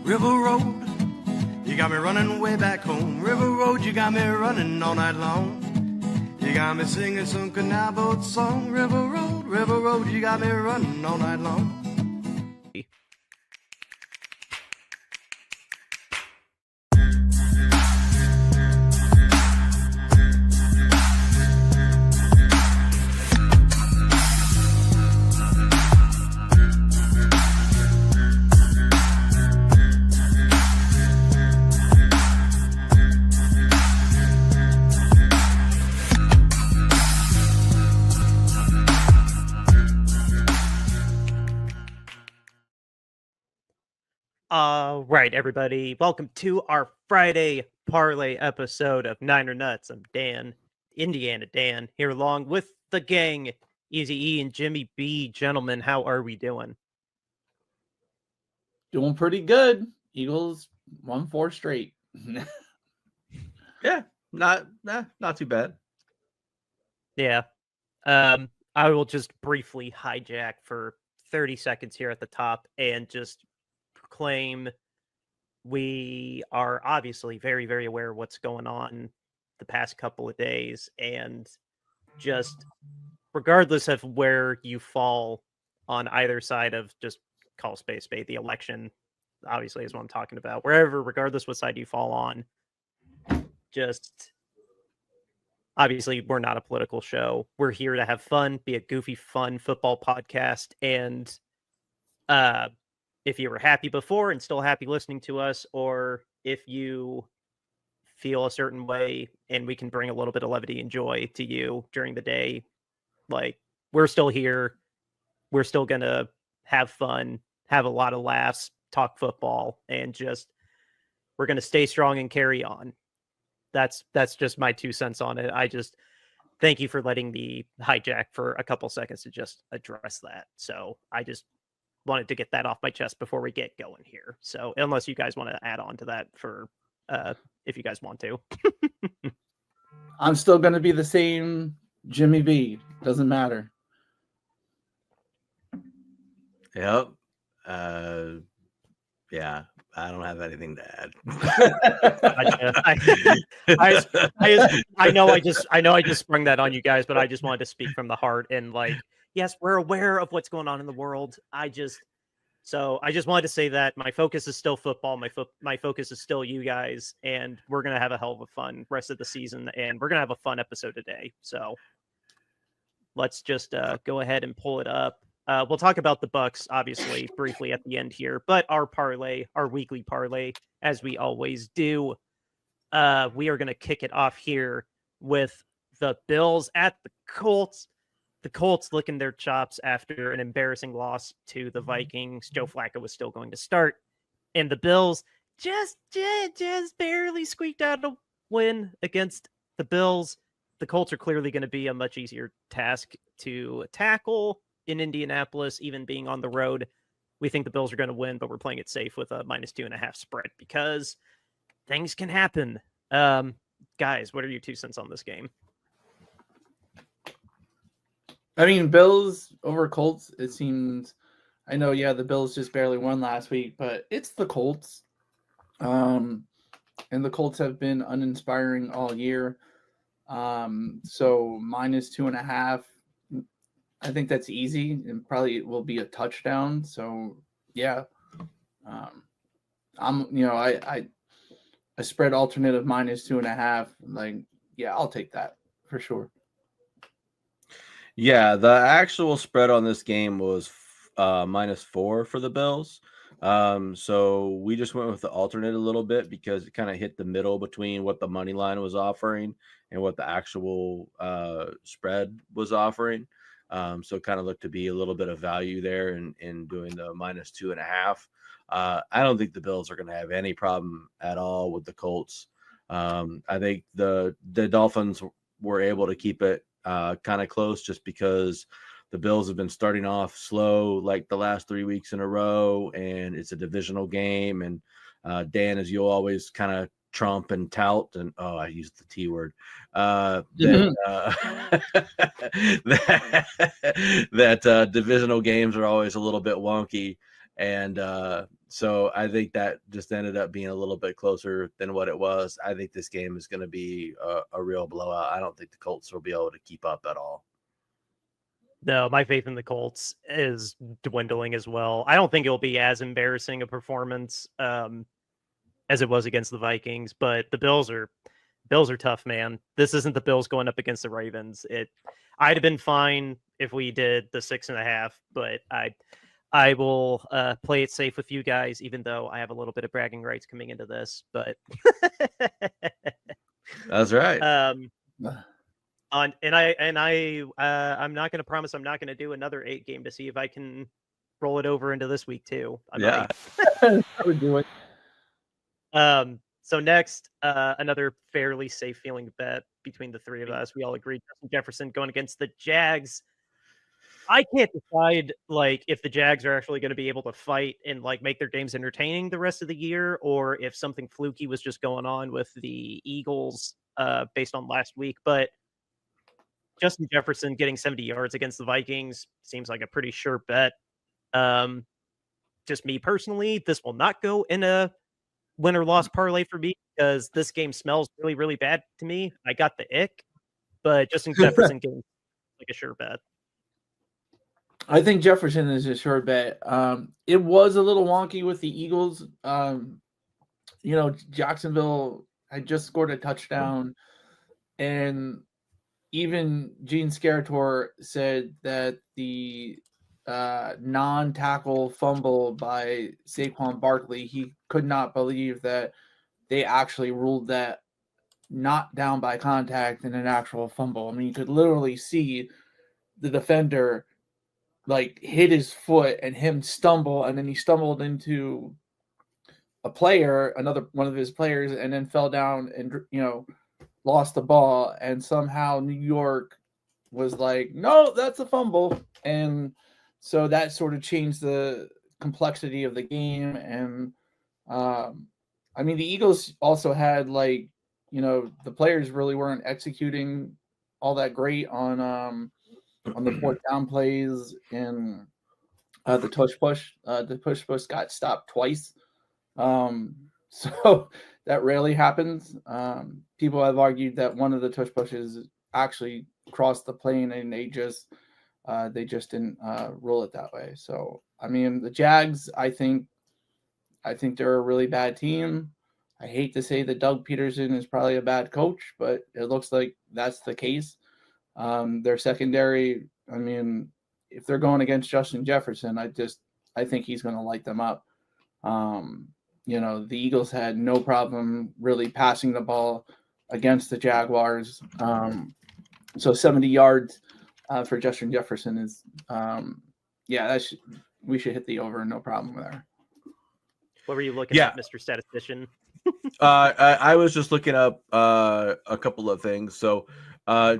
River Road, you got me running way back home. River Road, you got me running all night long. You got me singing some canal boat song. River Road, you got me running all night long. All right, everybody. Welcome to our Friday Parlay episode of Niner Nuts. I'm Dan, Indiana Dan, here along with the gang, Easy E and Jimmy B. Gentlemen, how are we doing? Doing pretty good. Eagles won 4 straight. Yeah, not too bad. Yeah. I will just briefly hijack for 30 seconds here at the top and just proclaim we are obviously very, very aware of what's going on the past couple of days, and just regardless of where you fall on either side of, just call space spade, the election obviously is what I'm talking about, wherever, regardless what side you fall on, just obviously we're not a political show. We're here to have fun, be a goofy, fun football podcast, and if you were happy before and still happy listening to us, or if you feel a certain way and we can bring a little bit of levity and joy to you during the day, like, we're still here. We're still going to have fun, have a lot of laughs, talk football, and just, we're going to stay strong and carry on. That's just my 2 cents on it. I just thank you for letting me hijack for a couple seconds to just address that. So I just wanted to get that off my chest before we get going here. So unless you guys want to add on to that for if you guys want to. I'm still going to be the same Jimmy B. Doesn't matter. Yep. Yeah, I don't have anything to add. I know I just sprung that on you guys, but I just wanted to speak from the heart and, like, yes, we're aware of what's going on in the world. I just wanted to say that my focus is still football. My focus is still you guys, and we're going to have a hell of a fun rest of the season, and we're going to have a fun episode today. So let's just go ahead and pull it up. We'll talk about the Bucs, obviously, briefly at the end here, but our parlay, our weekly parlay, as we always do, we are going to kick it off here with the Bills at the Colts. The Colts licking their chops after an embarrassing loss to the Vikings. Joe Flacco was still going to start, and the Bills just barely squeaked out a win against the Bills. The Colts are clearly going to be a much easier task to tackle in Indianapolis, even being on the road. We think the Bills are going to win, but we're playing it safe with a -2.5 spread because things can happen. Guys, what are your 2 cents on this game? I mean, Bills over Colts, it seems. I know, yeah, the Bills just barely won last week, but it's the Colts. And the Colts have been uninspiring all year. So -2.5, I think that's easy, and probably it will be a touchdown. So yeah, I spread alternate of -2.5. Like, yeah, I'll take that for sure. Yeah, the actual spread on this game was -4 for the Bills. So we just went with the alternate a little bit because it kind of hit the middle between what the money line was offering and what the actual spread was offering. So it kind of looked to be a little bit of value there in doing the -2.5. I don't think the Bills are going to have any problem at all with the Colts. I think the Dolphins were able to keep it kind of close just because the Bills have been starting off slow like the last 3 weeks in a row, and it's a divisional game. And Dan, as you'll always kind of trump and tout, and I used the T word, that divisional games are always a little bit wonky. And So I think that just ended up being a little bit closer than what it was. I think this game is going to be a real blowout. I don't think the Colts will be able to keep up at all. No, my faith in the Colts is dwindling as well. I don't think it'll be as embarrassing a performance as it was against the Vikings, but the Bills are tough, man. This isn't the Bills going up against the Ravens. I'd have been fine if we did the 6.5, but I will play it safe with you guys, even though I have a little bit of bragging rights coming into this. But that's right. I'm not going to promise I'm not going to do another 8 game to see if I can roll it over into this week too. I would do it. So next, another fairly safe feeling bet between the three of us. We all agreed Justin Jefferson going against the Jags. I can't decide if the Jags are actually going to be able to fight and make their games entertaining the rest of the year, or if something fluky was just going on with the Eagles based on last week. But Justin Jefferson getting 70 yards against the Vikings seems like a pretty sure bet. Just me personally, this will not go in a win or loss parlay for me because this game smells really, really bad to me. I got the ick, but Justin Jefferson getting a sure bet. I think Jefferson is a sure bet. It was a little wonky with the Eagles. Jacksonville had just scored a touchdown, and even Gene Scarator said that the non-tackle fumble by Saquon Barkley, he could not believe that they actually ruled that not down by contact and an actual fumble. I mean, you could literally see the defender hit his foot and him stumble, and then he stumbled into a player, another one of his players, and then fell down and lost the ball. And somehow New York was like, no, that's a fumble. And so that sort of changed the complexity of the game. And the Eagles also had the players really weren't executing all that great on the fourth down plays, and the push. The push got stopped twice. So that rarely happens. People have argued that one of the tush pushes actually crossed the plane, and they just didn't rule it that way. So the Jags, I think they're a really bad team. I hate to say that Doug Peterson is probably a bad coach, but it looks like that's the case. Their secondary, if they're going against Justin Jefferson, I think he's going to light them up. The Eagles had no problem really passing the ball against the Jaguars. So 70 yards for Justin Jefferson is, we should hit the over, no problem there. What were you looking at, Mr. Statistician? I was just looking up a couple of things. So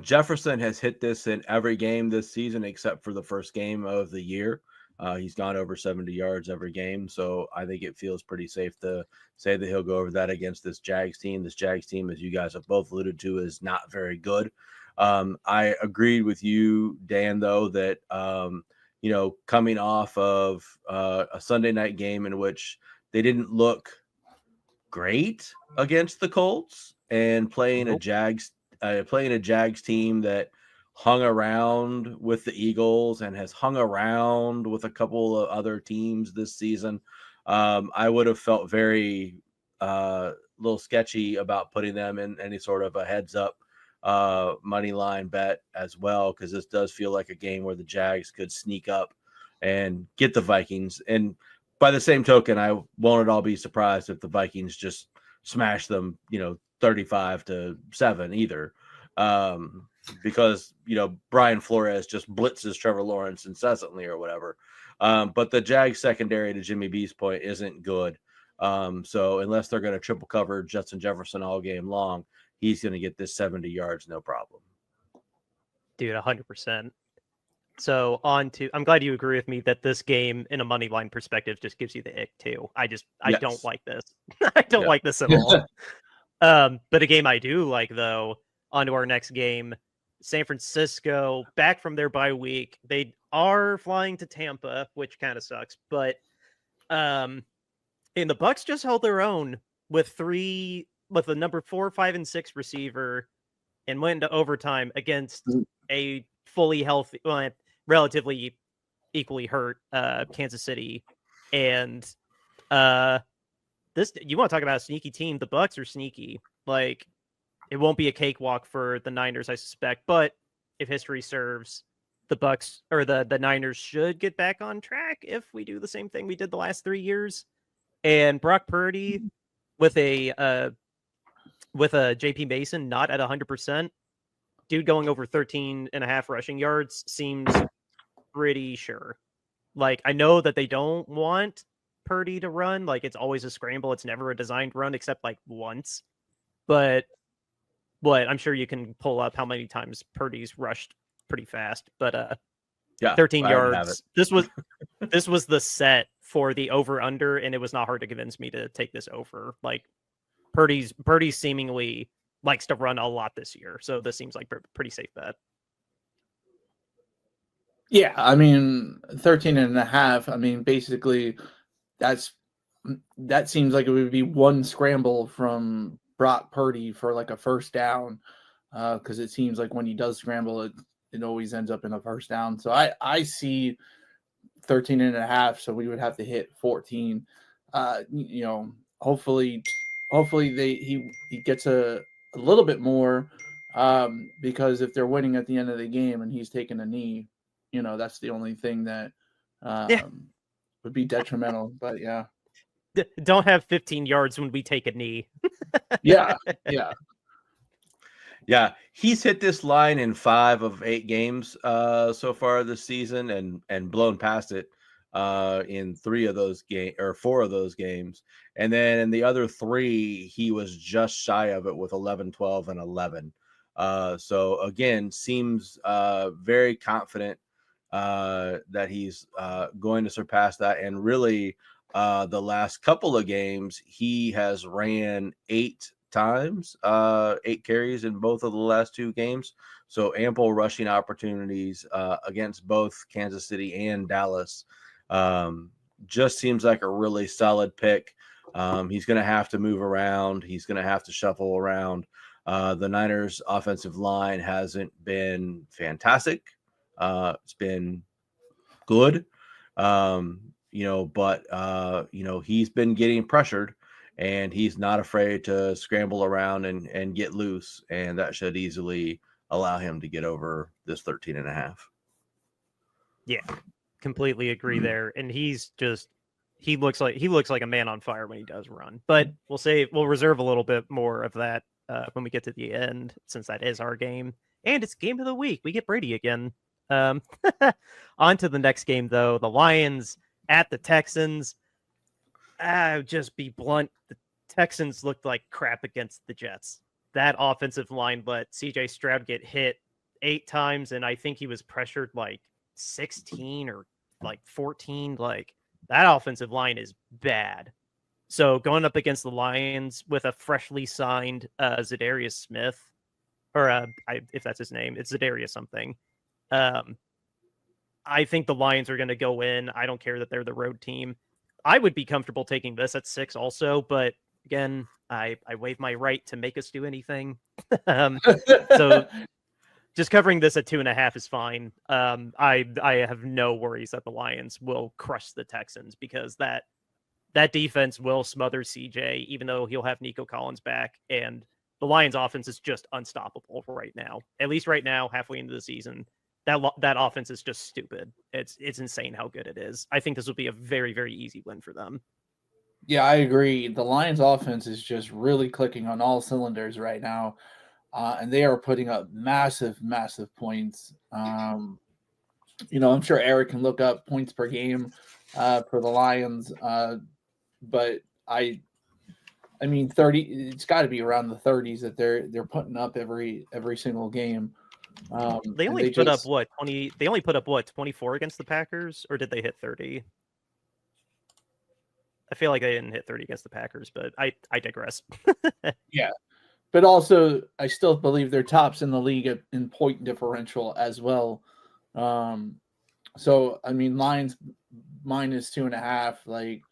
Jefferson has hit this in every game this season except for the first game of the year. He's gone over 70 yards every game. So I think it feels pretty safe to say that he'll go over that against this Jags team. This Jags team, as you guys have both alluded to, is not very good. I agreed with you, Dan, though, that, coming off of a Sunday night game in which they didn't look great against the Colts and playing a Jags team that hung around with the Eagles and has hung around with a couple of other teams this season, I would have felt very little sketchy about putting them in any sort of a heads up money line bet as well, because this does feel like a game where the Jags could sneak up and get the Vikings. And by the same token, I won't at all be surprised if the Vikings just smash them, 35-7 either. Because, Brian Flores just blitzes Trevor Lawrence incessantly or whatever. But the Jags secondary, to Jimmy B's point, isn't good. So unless they're going to triple cover Justin Jefferson all game long, he's going to get this 70 yards, no problem. Dude, 100%. So I'm glad you agree with me that this game in a money line perspective just gives you the ick too. I don't like this. I don't like this at all. But a game I do like, though, on to our next game, San Francisco, back from their bye week. They are flying to Tampa, which kind of sucks, but And the Bucs just held their own with the number 4, 5, and 6 receiver and went into overtime against a fully healthy, well, relatively equally hurt Kansas City. And this, you want to talk about a sneaky team? The Bucs are sneaky. Like, it won't be a cakewalk for the Niners, I suspect. But if history serves, the Bucs or the Niners should get back on track if we do the same thing we did the last 3 years. And Brock Purdy with a JP Mason not at 100%, dude going over 13.5 rushing yards seems pretty sure. Like, I know that they don't want Purdy to run. Like, it's always a scramble. It's never a designed run except like once. But I'm sure you can pull up how many times Purdy's rushed pretty fast. But Yeah, 13 I already have yards. it. This was the set for the over under, and it was not hard to convince me to take this over. Like, Purdy seemingly likes to run a lot this year, so this seems like a pretty safe bet. Yeah, I mean, 13.5. I mean, basically, that seems like it would be one scramble from Brock Purdy for like a first down, because it seems like when he does scramble, it always ends up in a first down. So I see 13.5. So we would have to hit 14. Hopefully he gets a little bit more, because if they're winning at the end of the game and he's taking a knee, that's the only thing that would be detrimental. But yeah. Don't have 15 yards when we take a knee. Yeah. Yeah, he's hit this line in 5 of 8 games so far this season, and blown past it in 3 of those games or 4 of those games, and then in the other 3 he was just shy of it with 11, 12, and 11. So again, seems very confident that he's going to surpass that, and really the last couple of games he has ran 8 times, 8 carries in both of the last 2 games. So ample rushing opportunities against both Kansas City and Dallas. Just seems like a really solid pick. He's going to have to move around. He's going to have to shuffle around. The Niners offensive line hasn't been fantastic. It's been good. But he's been getting pressured, and he's not afraid to scramble around and get loose, and that should easily allow him to get over this 13.5. Yeah, completely agree there. And he looks like a man on fire when he does run. But we'll reserve a little bit more of that when we get to the end, since that is our game. And it's game of the week. We get Brady again. On to the next game, though. The Lions at the Texans. Just be blunt. The Texans looked like crap against the Jets. That offensive line let CJ Stroud get hit 8 times, and I think he was pressured like 16 or like 14. Like, that offensive line is bad. So going up against the Lions with a freshly signed Zadarius Smith, or if that's his name, it's Zadarius something. I think the Lions are going to go in. I don't care that they're the road team. I would be comfortable taking this at 6 also, but again, I waive my right to make us do anything. So just covering this at 2.5 is fine. I have no worries that the Lions will crush the Texans, because that defense will smother CJ, even though he'll have Nico Collins back, and the Lions offense is just unstoppable right now. At least right now, halfway into the season. That offense is just stupid. It's insane how good it is. I think this will be a very, very easy win for them. Yeah, I agree. The Lions offense is just really clicking on all cylinders right now. And they are putting up massive, massive points. I'm sure Eric can look up points per game for the Lions. But I mean, 30, it's got to be around the 30s that they're putting up every single game. They only put up what, 20? They only put up what, 24 against the Packers, or did they hit 30? I feel like they didn't hit 30 against the Packers, but I digress. Yeah, but also I still believe they're tops in the league in point differential as well. So I mean, Lions minus 2.5, like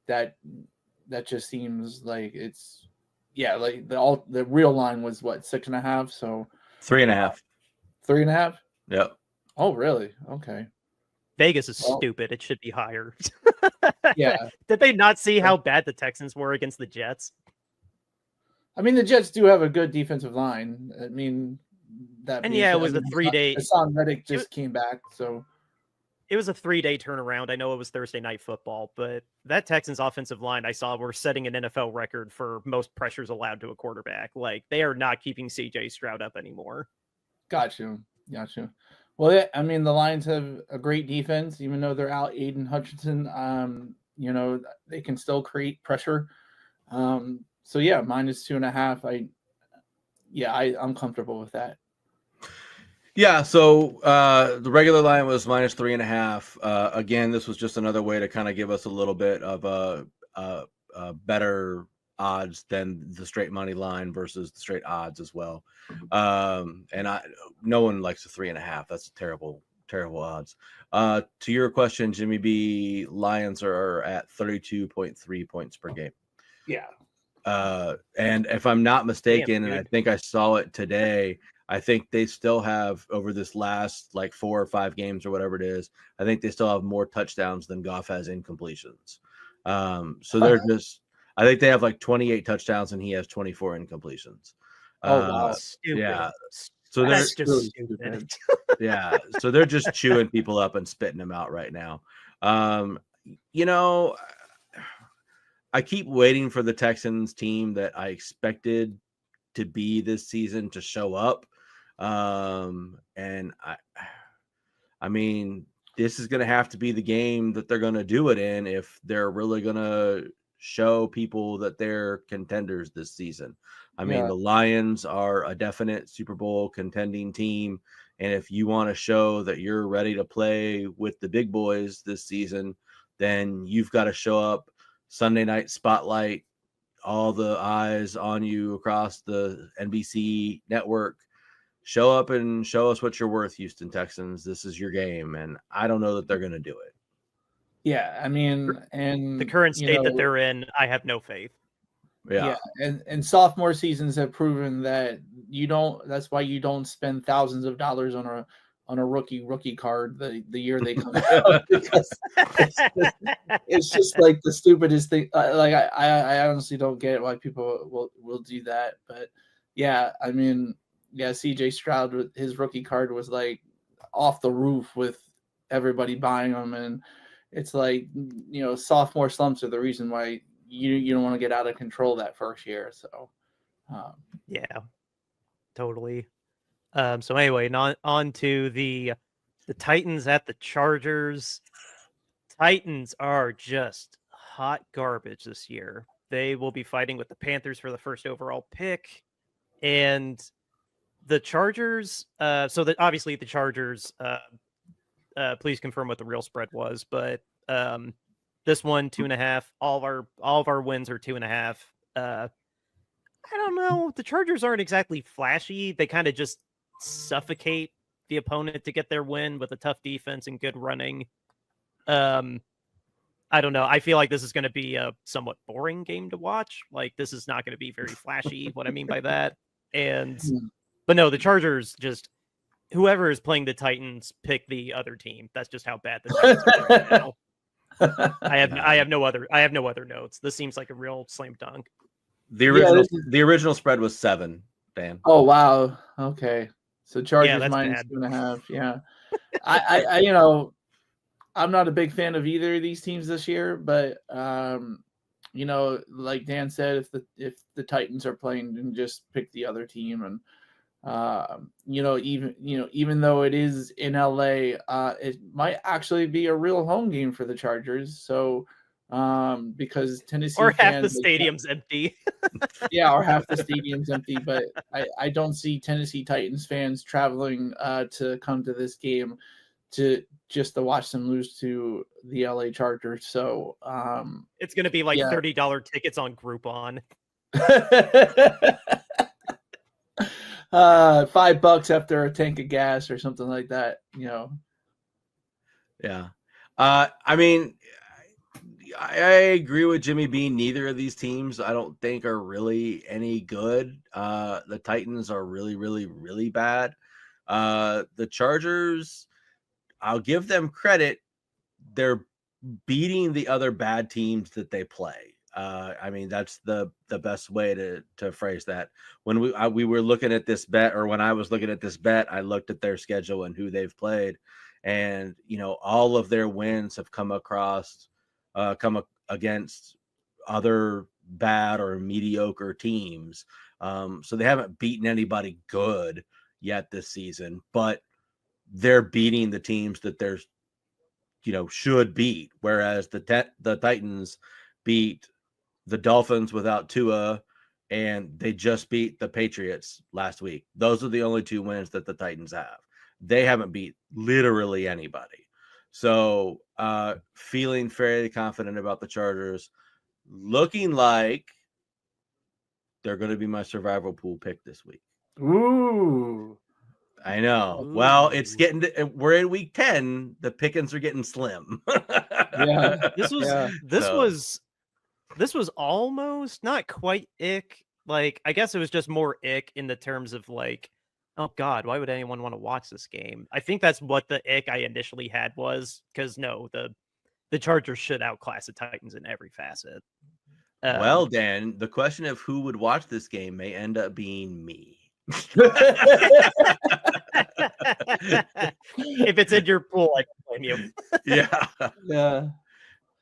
that. that just seems like it's like the real line was what 6.5, so 3.5. 3.5. Yep. Oh, really? Okay. Vegas is Well, stupid. It should be higher. Yeah. Did they not see how bad the Texans were against the Jets? I mean, the Jets do have a good defensive line. I mean, that And being yeah, it said, was a 3-day. Hassan Reddick just came back, so It was a 3-day turnaround. I know it was Thursday night football, but that Texans offensive line I saw were setting an NFL record for most pressures allowed to a quarterback. Like, they are not keeping CJ Stroud up anymore. got you. Well, yeah, I mean, the Lions have a great defense, even though they're out Aiden Hutchinson. They can still create pressure. So yeah, -2.5. I'm comfortable with that. Yeah, so the regular line was -3.5. Again, this was just another way to kind of give us a little bit of a better odds than the straight money line versus the straight odds as well. No one likes the 3.5. That's a terrible odds. To your question, Jimmy B, Lions are at 32.3 points per game. Yeah. And if I'm not mistaken, Damn, and I think I saw it today, I think they still have over this last like 4 or 5 games or whatever it is, I think they still have more touchdowns than Goff has incompletions. So they're just, I think they have like 28 touchdowns and he has 24 incompletions. Oh, wow. Stupid. Yeah. So they're That's just really stupid. yeah. So they're just chewing people up and spitting them out right now. I keep waiting for the Texans team that I expected to be this season to show up. And I mean, this is going to have to be the game that they're going to do it in if they're really going to show people that they're contenders this season. I mean, the Lions are a definite Super Bowl contending team. And if you want to show that you're ready to play with the big boys this season, then you've got to show up Sunday night spotlight, all the eyes on you across the NBC network. Show up and show us what you're worth, Houston Texans. This is your game. And I don't know that they're going to do it. Yeah, I mean, and The current state that they're in, I have no faith. Yeah, and sophomore seasons have proven that that's why you don't spend thousands of dollars on a rookie card the year they come out, because it's just like the stupidest thing. I honestly don't get why people will do that. But yeah, I mean, yeah, CJ Stroud with his rookie card was like off the roof with everybody buying them, and it's like, sophomore slumps are the reason why you don't want to get out of control that first year. So yeah, totally. So anyway, on to the Titans at the Chargers. Titans are just hot garbage this year. They will be fighting with the Panthers for the first overall pick, and the Chargers. Obviously the Chargers. Please confirm what the real spread was, but this one 2.5. All of our wins are 2.5. I don't know. The Chargers aren't exactly flashy. They kind of just suffocate the opponent to get their win with a tough defense and good running. I don't know. I feel like this is going to be a somewhat boring game to watch. Like, this is not going to be very flashy. What I mean by that, but no, the Chargers just. Whoever is playing the Titans, pick the other team. That's just how bad the Titans are right now. I have no other notes. This seems like a real slam dunk. The original spread was 7, Dan. Oh wow. Okay. So Chargers bad. -2.5. Yeah. I'm not a big fan of either of these teams this year, but like Dan said, if the Titans are playing, then just pick the other team. And even though it is in LA, it might actually be a real home game for the Chargers. So because Tennessee or half the stadium's empty. Yeah, or half the stadium's empty. But I don't see Tennessee Titans fans traveling to come to this game to watch them lose to the LA Chargers. So it's going to be like $30 tickets on Groupon. $5 after a tank of gas or something like that. Yeah. I mean, agree with Jimmy B. Neither of these teams, I don't think, are really any good. The Titans are really, really, really bad. The Chargers, I'll give them credit. They're beating the other bad teams that they play. I mean, that's the best way to phrase that. When we were looking at this bet, or when I was looking at this bet, I looked at their schedule and who they've played, and all of their wins have come against other bad or mediocre teams. So they haven't beaten anybody good yet this season, but they're beating the teams that they're should beat. Whereas the Titans beat the Dolphins without Tua, and they just beat the Patriots last week. Those are the only 2 wins that the Titans have. They haven't beat literally anybody. So feeling fairly confident about the Chargers, looking like they're going to be my survival pool pick this week. Ooh. I know. Ooh. Well, we're in week 10. The pickings are getting slim. Yeah. This was almost not quite ick. Like, I guess it was just more ick in the terms of like, oh God, why would anyone want to watch this game? I think that's what the ick I initially had was, because no, the Chargers should outclass the Titans in every facet. Well, Dan, the question of who would watch this game may end up being me. If it's in your pool, I can blame you. Yeah.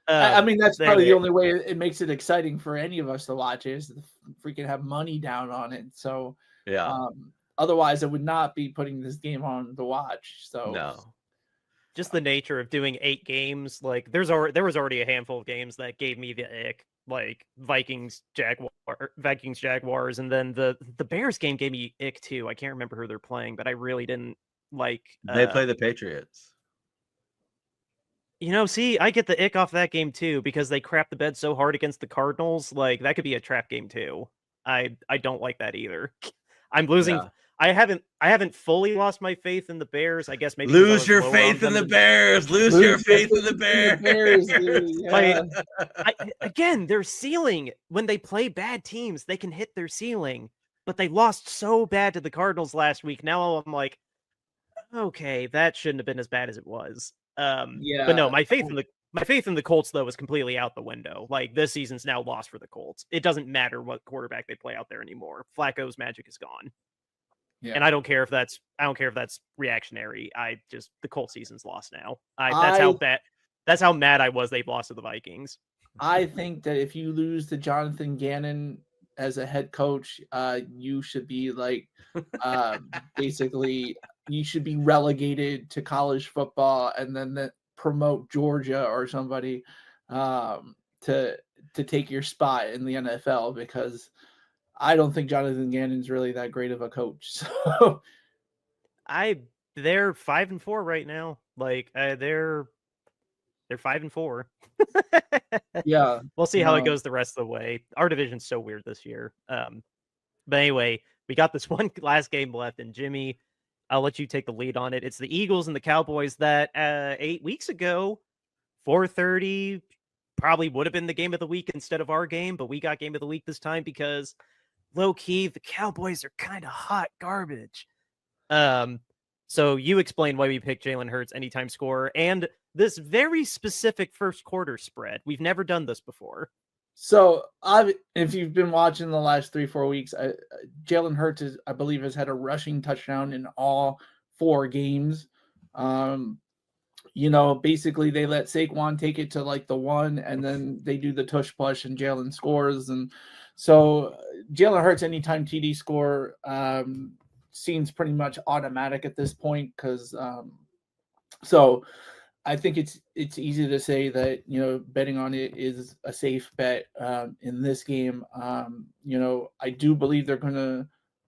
I mean, that's probably the only way it makes it exciting for any of us to watch is to freaking have money down on it. So yeah. Otherwise, I would not be putting this game on to watch. So no. Just the nature of doing 8 games, like there was already a handful of games that gave me the ick, like Vikings Jaguars, and then the Bears game gave me ick too. I can't remember who they're playing, but I really didn't like. They play the Patriots. See, I get the ick off that game too because they crap the bed so hard against the Cardinals. Like that could be a trap game too. I don't like that either. I'm losing. Yeah. I haven't fully lost my faith in the Bears. I guess maybe lose your faith in the Bears. Lose your faith in the Bears. Again, their ceiling when they play bad teams, they can hit their ceiling, but they lost so bad to the Cardinals last week. Now I'm like, okay, that shouldn't have been as bad as it was. But no, my faith in the Colts though is completely out the window. Like this season's now lost for the Colts. It doesn't matter what quarterback they play out there anymore. Flacco's magic is gone. Yeah. And I don't care if that's reactionary. The Colts season's lost now. That's how mad I was they've lost to the Vikings. I think that if you lose to Jonathan Gannon as a head coach, you should be like basically you should be relegated to college football and then promote Georgia or somebody to take your spot in the NFL, because I don't think Jonathan Gannon's really that great of a coach. So they're 5-4 right now. Like they're 5-4. Yeah. We'll see how it goes the rest of the way. Our division's so weird this year. But anyway, we got this one last game left, and Jimmy, I'll let you take the lead on it. It's the Eagles and the Cowboys that 8 weeks ago, 4:30 probably would have been the game of the week instead of our game, but we got game of the week this time because low-key, the Cowboys are kind of hot garbage. So you explain why we picked Jalen Hurts anytime scorer and this very specific first quarter spread. We've never done this before. So if you've been watching the last 3-4 weeks, Jalen Hurts I believe has had a rushing touchdown in all 4 games. Basically they let Saquon take it to like the 1, and then they do the tush push and Jalen scores. And so Jalen Hurts anytime TD score seems pretty much automatic at this point, because so I think it's easy to say that betting on it is a safe bet in this game. I do believe they're going to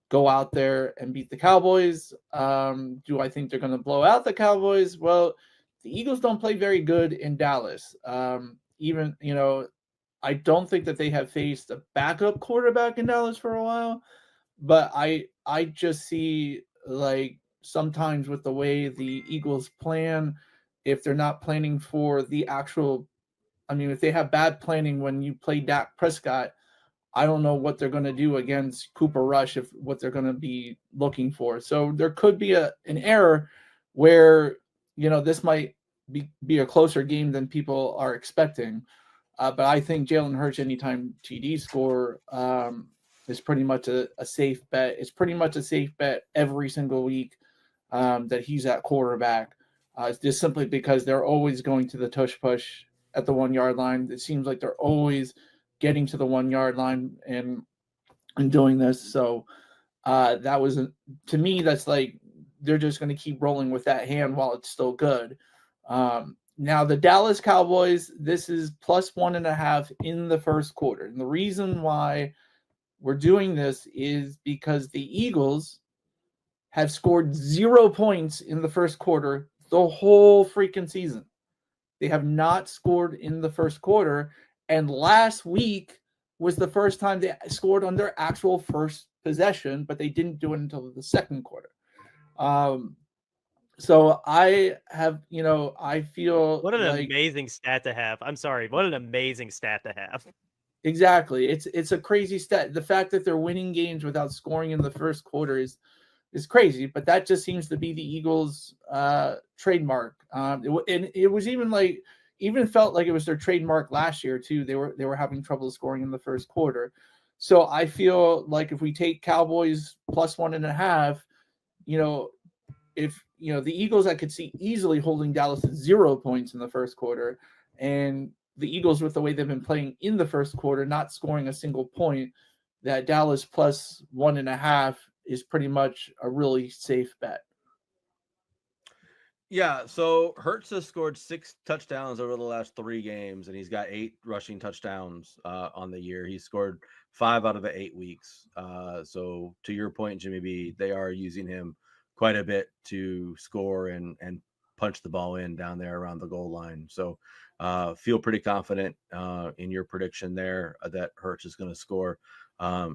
go out there and beat the Cowboys. Do I think they're going to blow out the Cowboys? Well, the Eagles don't play very good in Dallas. I don't think that they have faced a backup quarterback in Dallas for a while, but I just see, like, sometimes with the way the Eagles plan, if they're not planning for the actual I mean, if they have bad planning when you play Dak Prescott, I don't know what they're going to do against Cooper Rush, if what they're going to be looking for. So there could be an error where, this might be a closer game than people are expecting. But I think Jalen Hurts, anytime TD score, is pretty much a safe bet. It's pretty much a safe bet every single week that he's at quarterback. It's just simply because they're always going to the tush push at the 1 yard line. It seems like they're always getting to the 1 yard line and doing this. So that was, to me, that's like they're just going to keep rolling with that hand while it's still good. Now, the Dallas Cowboys, this is plus 1.5 in the first quarter. And the reason why we're doing this is because the Eagles have scored 0 points in the first quarter the whole freaking season. They have not scored in the first quarter. And last week was the first time they scored on their actual first possession, but they didn't do it until the second quarter. So I have, I feel what an like, amazing stat to have. I'm sorry. What an amazing stat to have. Exactly. It's a crazy stat. The fact that they're winning games without scoring in the first quarter is crazy, but that just seems to be the Eagles' trademark. It was even felt like it was their trademark last year too. They were having trouble scoring in the first quarter. So I feel like if we take Cowboys plus 1.5, if the Eagles, I could see easily holding Dallas at 0 points in the first quarter, and the Eagles, with the way they've been playing in the first quarter, not scoring a single point, that Dallas plus 1.5 is pretty much a really safe bet. Yeah, so Hurts has scored 6 touchdowns over the last 3 games, and he's got 8 rushing touchdowns on the year. He scored 5 out of the 8 weeks. So to your point, Jimmy B, they are using him quite a bit to score and punch the ball in down there around the goal line. So feel pretty confident in your prediction there that Hurts is going to score.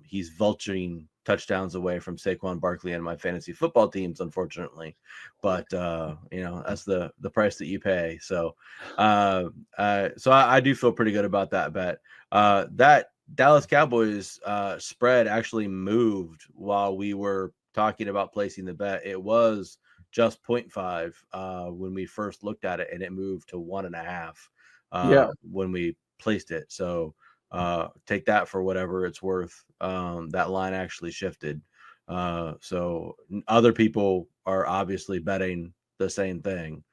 He's vulturing touchdowns away from Saquon Barkley and my fantasy football teams, unfortunately, but that's the price that you pay. So I do feel pretty good about that bet. That Dallas Cowboys spread actually moved while we were talking about placing the bet. It was just 0.5 when we first looked at it, and it moved to 1.5 when we placed it. So take that for whatever it's worth. That line actually shifted. So other people are obviously betting the same thing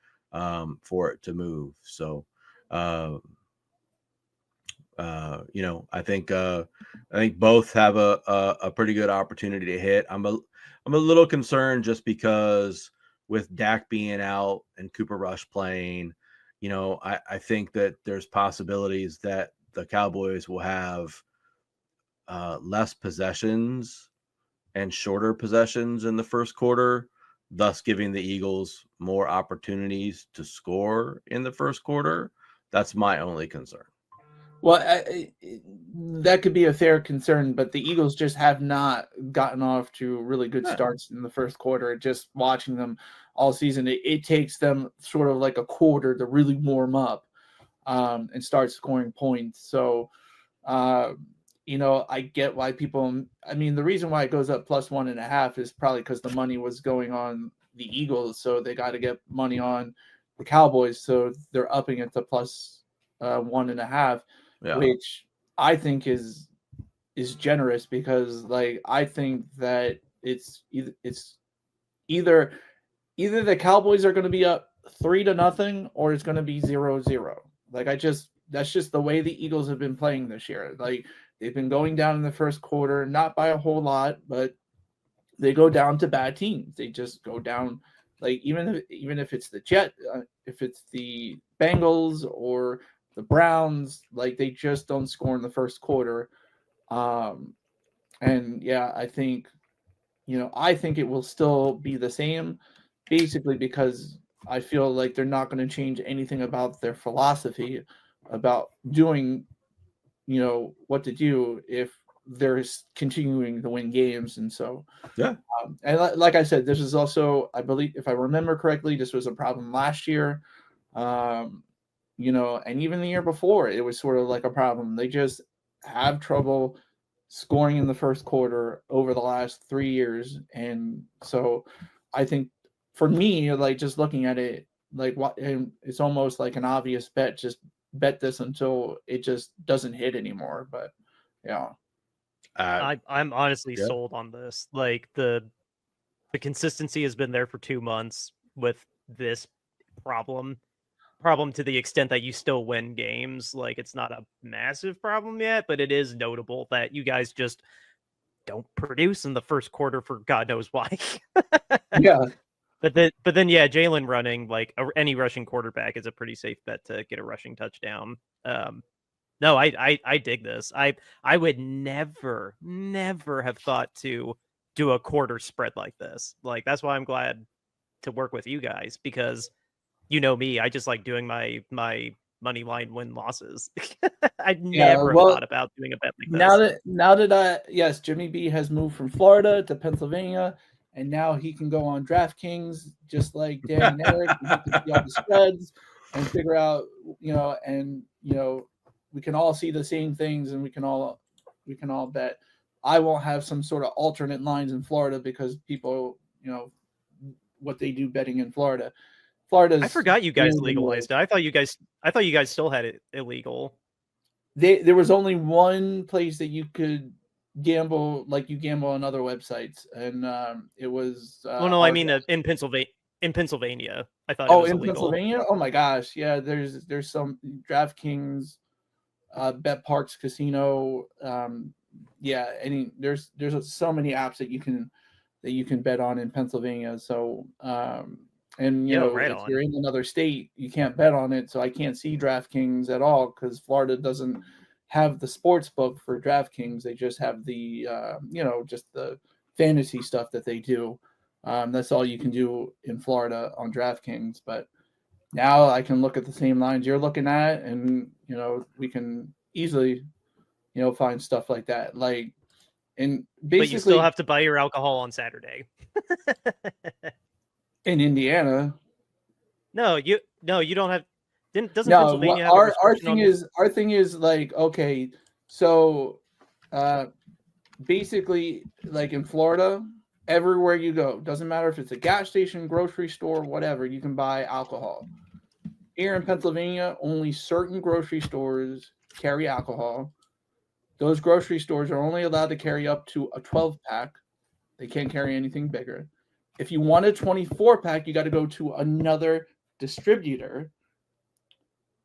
for it to move. So I think both have a pretty good opportunity to hit. I'm a little concerned just because with Dak being out and Cooper Rush playing, I think that there's possibilities that the Cowboys will have less possessions and shorter possessions in the first quarter, thus giving the Eagles more opportunities to score in the first quarter. That's my only concern. Well, that could be a fair concern, but the Eagles just have not gotten off to really good starts in the first quarter. Just watching them all season, it takes them sort of like a quarter to really warm up and start scoring points. So, I get why people. I mean, the reason why it goes up plus 1.5 is probably because the money was going on the Eagles, so they got to get money on the Cowboys, so they're upping it to plus 1.5. Yeah. Which I think is generous, because I think that it's either the Cowboys are going to be up 3-0 or it's going to be 0-0. That's just the way the Eagles have been playing this year. They've been going down in the first quarter, not by a whole lot, but they go down to bad teams. They just go down. Even if it's the if it's the Bengals or the Browns, they just don't score in the first quarter. And yeah, I think it will still be the same, basically because I feel like they're not going to change anything about their philosophy about doing, what to do if they're continuing to win games. And so, and like I said, this is also, I believe, if I remember correctly, this was a problem last year. and even the year before, it was sort of like a problem. They just have trouble scoring in the first quarter over the last 3 years. And so I think for me, like just looking at it, like what, and it's almost like an obvious bet. Just bet this until it just doesn't hit anymore. But yeah. I'm honestly Yeah. sold on this. Like the consistency has been there for 2 months with this problem to the extent that you still win games. Like it's not a massive problem yet, but it is notable that you guys just don't produce in the first quarter for God knows why. Yeah. But then, yeah, Jalen running like any rushing quarterback is a pretty safe bet to get a rushing touchdown. No, I dig this. I would never have thought to do a quarter spread like this. Like that's why I'm glad to work with you guys, because you know me, I just like doing my money line win losses. I'd never have thought about doing a bet like this. Now that yes, Jimmy B has moved from Florida to Pennsylvania, and now he can go on DraftKings just like Dan and Eric, and he can see all the spreads and figure out, we can all see the same things, and we can all bet. I won't have some sort of alternate lines in Florida because people, what they do betting in Florida. I forgot you guys legalized it. I thought you guys still had it illegal. There was only one place that you could gamble, like you gamble on other websites, and it was. No, I mean in Pennsylvania. In Pennsylvania, I thought. Oh, it was in illegal. Pennsylvania! Oh my gosh, yeah. There's some DraftKings, Bet Parks Casino. Yeah, there's so many apps that you can bet on in Pennsylvania. So, and if you're in another state, you can't bet on it. So I can't see DraftKings at all because Florida doesn't have the sports book for DraftKings. They just have the just the fantasy stuff that they do. That's all you can do in Florida on DraftKings. But now I can look at the same lines you're looking at, and we can easily find stuff like that. Like, and basically, but you still have to buy your alcohol on Saturday. In Indiana. No, you don't have. Doesn't Pennsylvania have our thing is like, okay, so basically, like in Florida, everywhere you go, doesn't matter if it's a gas station, grocery store, whatever, you can buy alcohol. Here in Pennsylvania, only certain grocery stores carry alcohol. Those grocery stores are only allowed to carry up to a 12-pack. They can't carry anything bigger. If you want a 24-pack, you got to go to another distributor.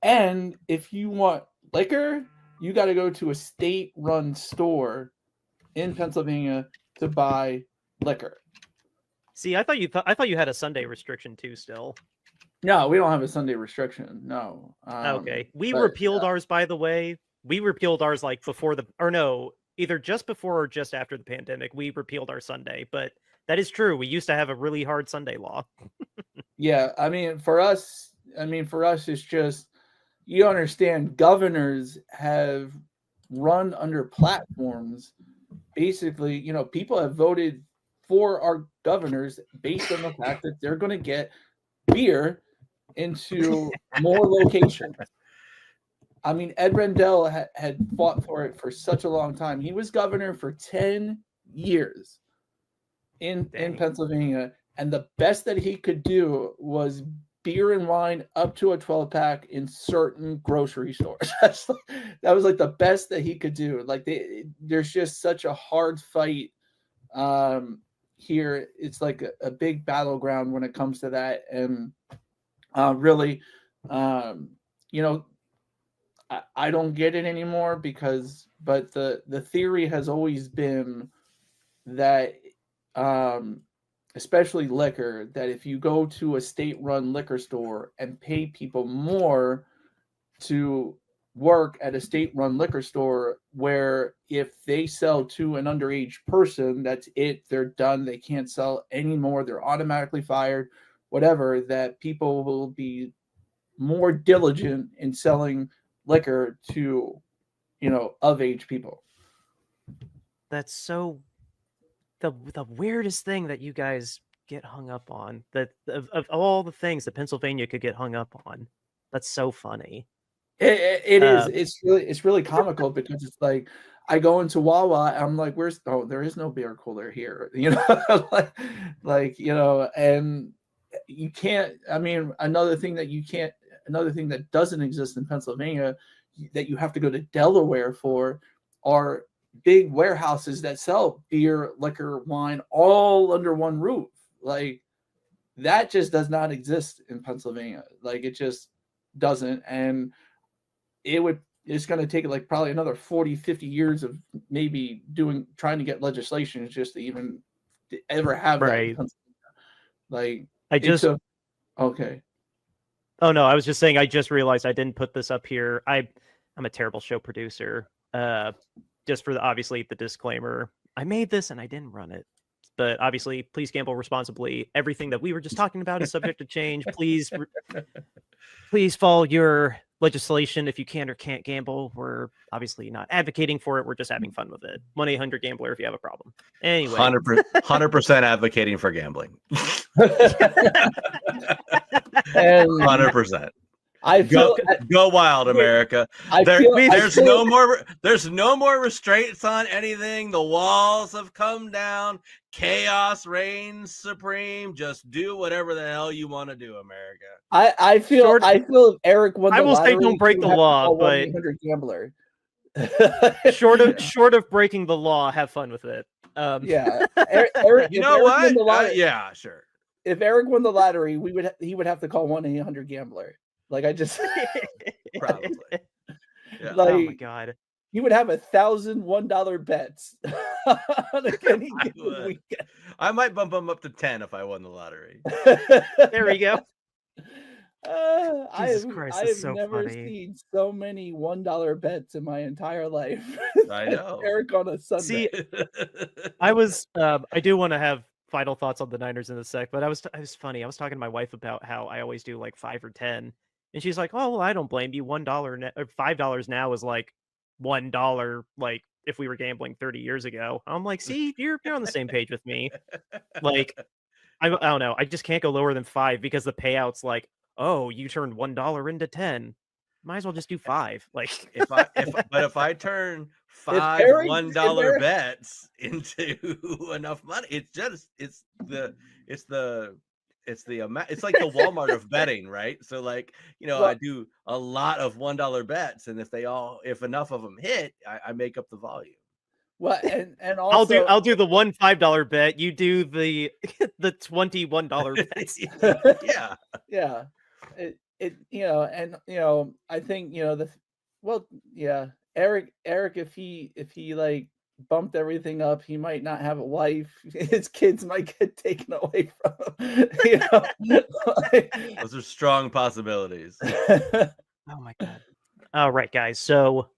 And if you want liquor, you got to go to a state-run store in Pennsylvania to buy liquor. See, I thought you had a Sunday restriction too still. No, we don't have a Sunday restriction. No. Okay. We repealed ours, by the way. We repealed ours like either just before or just after the pandemic. We repealed our Sunday, but that is true. We used to have a really hard Sunday law. Yeah, I mean, for us, it's just, you understand, governors have run under platforms. Basically, people have voted for our governors based on the fact that they're going to get beer into more locations. I mean, Ed Rendell had fought for it for such a long time. He was governor for 10 years in Pennsylvania, and the best that he could do was beer and wine up to a 12-pack in certain grocery stores. That was like the best that he could do. Like there's just such a hard fight here. It's like a big battleground when it comes to that, and really, I don't get it anymore but the theory has always been that, especially liquor, that if you go to a state-run liquor store and pay people more to work at a state-run liquor store, where if they sell to an underage person, that's it, they're done, they can't sell anymore, they're automatically fired, whatever, that people will be more diligent in selling liquor to of age people. That's so the weirdest thing that you guys get hung up on, that of all the things that Pennsylvania could get hung up on, That's so funny. It is. It's really comical because it's like I go into Wawa, I'm like, there is no beer cooler here, like and you can't. I mean, another thing that doesn't exist in Pennsylvania that you have to go to Delaware for are big warehouses that sell beer, liquor, wine all under one roof. Like that just does not exist in Pennsylvania. Like it just doesn't. And it's going to take like probably another 40-50 years of maybe trying to get legislation just to even ever have that in Pennsylvania. Like okay. Oh no, I was just saying I just realized I didn't put this up here. I'm a terrible show producer. Just for obviously the disclaimer, I made this and I didn't run it. But obviously, please gamble responsibly. Everything that we were just talking about is subject to change. Please follow your legislation if you can or can't gamble. We're obviously not advocating for it. We're just having fun with it. 1-800-GAMBLER if you have a problem. Anyway. 100% advocating for gambling. 100%. Go wild, America. There's no more restraints on anything. The walls have come down. Chaos reigns supreme. Just do whatever the hell you want to do, America. I feel if Eric won the lottery, I will say don't break the law, but 1-800-GAMBLER. short of breaking the law, have fun with it. Yeah, Eric, you know what? Yeah, sure. If Eric won the lottery, he would have to call 1-800-GAMBLER. Like I just probably. Yeah. Like, oh my god. He would have $1,001 bets on any given weekend. I might bump him up to 10 if I won the lottery. There we go. I have never seen so many $1 bets in my entire life. I know. Eric on a Sunday. See, I do want to have final thoughts on the Niners in a sec, but it was funny. I was talking to my wife about how I always do like 5 or 10, and she's like, "Oh, well, I don't blame you. $1 or $5 now is like $1, like if we were gambling 30 years ago." I'm like, "See, you're on the same page with me." Like, I don't know. I just can't go lower than 5 because the payout's like, "Oh, you turned $1 into 10. Might as well just do 5." Like, if I turn 5 $1 bets into enough money, it's the amount. It's like the Walmart of betting, right? So like, I do a lot of $1 bets, and if enough of them hit, I make up the volume. Well, and also I'll do the $5 bet. You do the $21 bets. Yeah. I think Eric, if he like bumped everything up, he might not have a wife. His kids might get taken away from him. Those are strong possibilities. Oh my god. All right, guys. So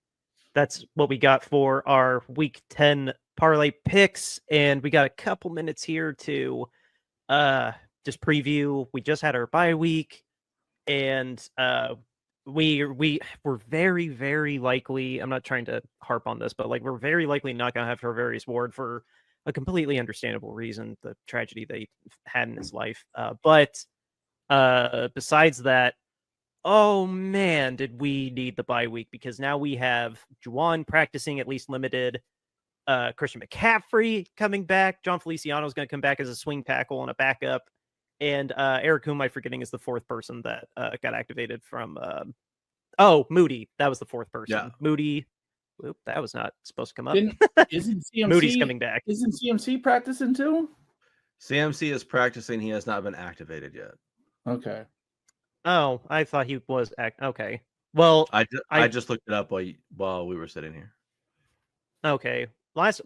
that's what we got for our week 10 parlay picks, and we got a couple minutes here to just preview. We just had our bye week, and we were very, very likely, I'm not trying to harp on this, but like we're very likely not going to have Tarvarius Ward for a completely understandable reason, the tragedy they had in his life. But besides that, oh man, did we need the bye week, because now we have Juwan practicing, at least limited, Christian McCaffrey coming back, John Feliciano is going to come back as a swing tackle and a backup, and Eric, who am I forgetting is the fourth person that got activated from Moody. That was the fourth person. Yeah. Moody. Oop, that was not supposed to come up. Isn't CMC, Moody's coming back. Isn't CMC practicing too? CMC is practicing. He has not been activated yet. Okay. Oh, I thought he was okay. Well, I just looked it up while we were sitting here. Okay. Last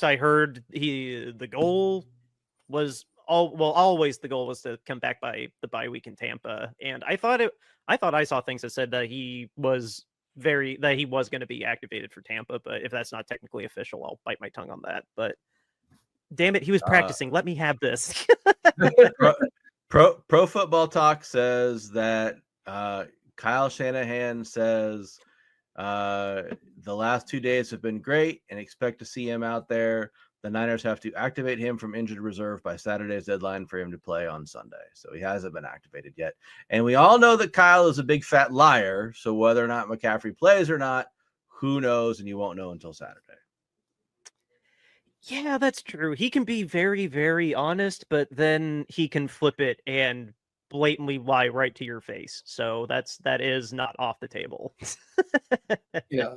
I heard, the goal was always the goal was to come back by the bye week in Tampa, and I thought I saw things that said that he was going to be activated for Tampa, but if that's not technically official, I'll bite my tongue on that. But damn it, he was practicing. Let me have this. Pro Football Talk says that Kyle Shanahan says the last 2 days have been great and expect to see him out there the Niners have to activate him from injured reserve by Saturday's deadline for him to play on Sunday. So he hasn't been activated yet. And we all know that Kyle is a big fat liar. So whether or not McCaffrey plays or not, who knows? And you won't know until Saturday. Yeah, that's true. He can be very, very honest, but then he can flip it and blatantly lie right to your face. So that is not off the table. Yeah.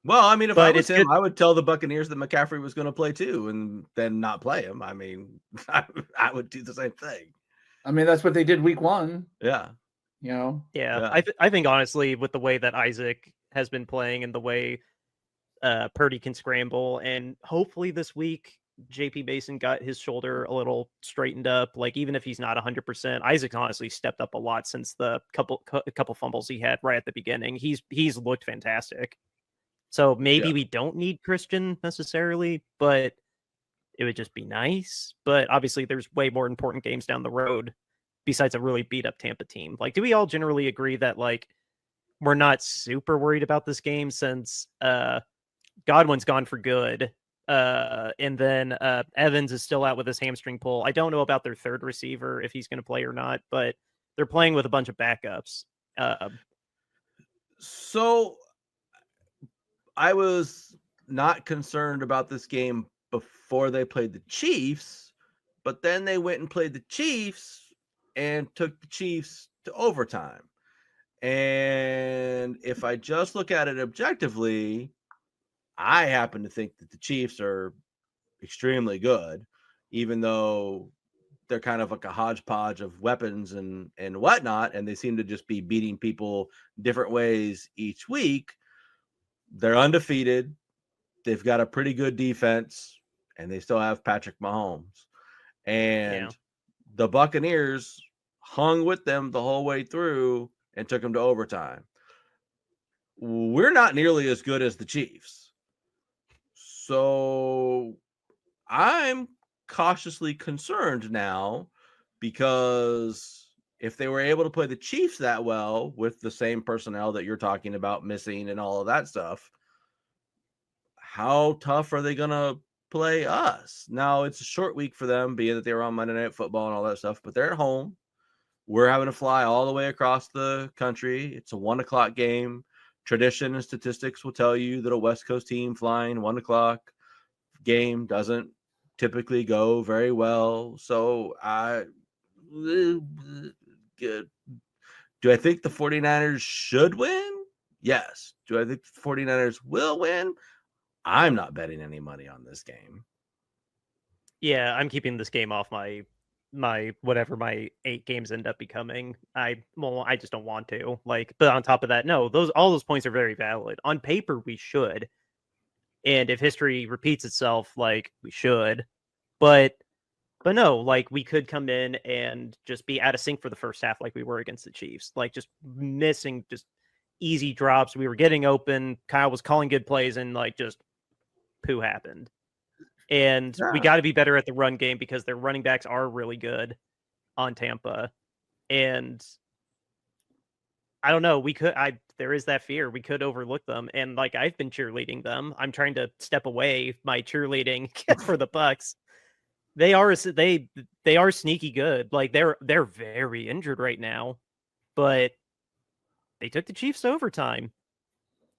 Well, I mean, if I But was it's him, good. I would tell the Buccaneers that McCaffrey was going to play too and then not play him. I mean, I would do the same thing. I mean, that's what they did week 1. Yeah. You know? Yeah, Yeah. I think honestly, with the way that Isaac has been playing and the way Purdy can scramble, and hopefully this week JP Mason got his shoulder a little straightened up. Like even if he's not 100%, Isaac's honestly stepped up a lot since the couple fumbles he had right at the beginning. He's looked fantastic. So maybe we don't need Christian necessarily, but it would just be nice. But obviously, there's way more important games down the road besides a really beat up Tampa team. Like, do we all generally agree that like we're not super worried about this game since Godwin's gone for good, and then Evans is still out with his hamstring pull. I don't know about their third receiver if he's going to play or not, but they're playing with a bunch of backups. So I was not concerned about this game before they played the Chiefs, but then they went and played the Chiefs and took the Chiefs to overtime. And if I just look at it objectively, I happen to think that the Chiefs are extremely good, even though they're kind of like a hodgepodge of weapons and whatnot, and they seem to just be beating people different ways each week. They're undefeated. They've got a pretty good defense, and they still have Patrick Mahomes. And the Buccaneers hung with them the whole way through and took them to overtime. We're not nearly as good as the Chiefs. So I'm cautiously concerned now because if they were able to play the Chiefs that well with the same personnel that you're talking about missing and all of that stuff, how tough are they going to play us? Now, it's a short week for them, being that they were on Monday Night Football and all that stuff, but they're at home. We're having to fly all the way across the country. It's a 1:00 game. Tradition and statistics will tell you that a West Coast team flying 1:00 game doesn't typically go very well. So do I think the 49ers should win? Yes. Do I think the 49ers will win? I'm not betting any money on this game. Yeah, I'm keeping this game off my whatever my 8 games end up becoming. I just don't want to. Like, but on top of that, no, all those points are very valid. On paper, we should. And if history repeats itself, like we should. But no, like we could come in and just be out of sync for the first half like we were against the Chiefs. Like just missing just easy drops. We were getting open. Kyle was calling good plays and like just poo happened. And we got to be better at the run game because their running backs are really good on Tampa. And I don't know, there is that fear we could overlook them. And like I've been cheerleading them. I'm trying to step away my cheerleading for the Bucs. They are sneaky good. Like they're very injured right now, but they took the Chiefs to overtime.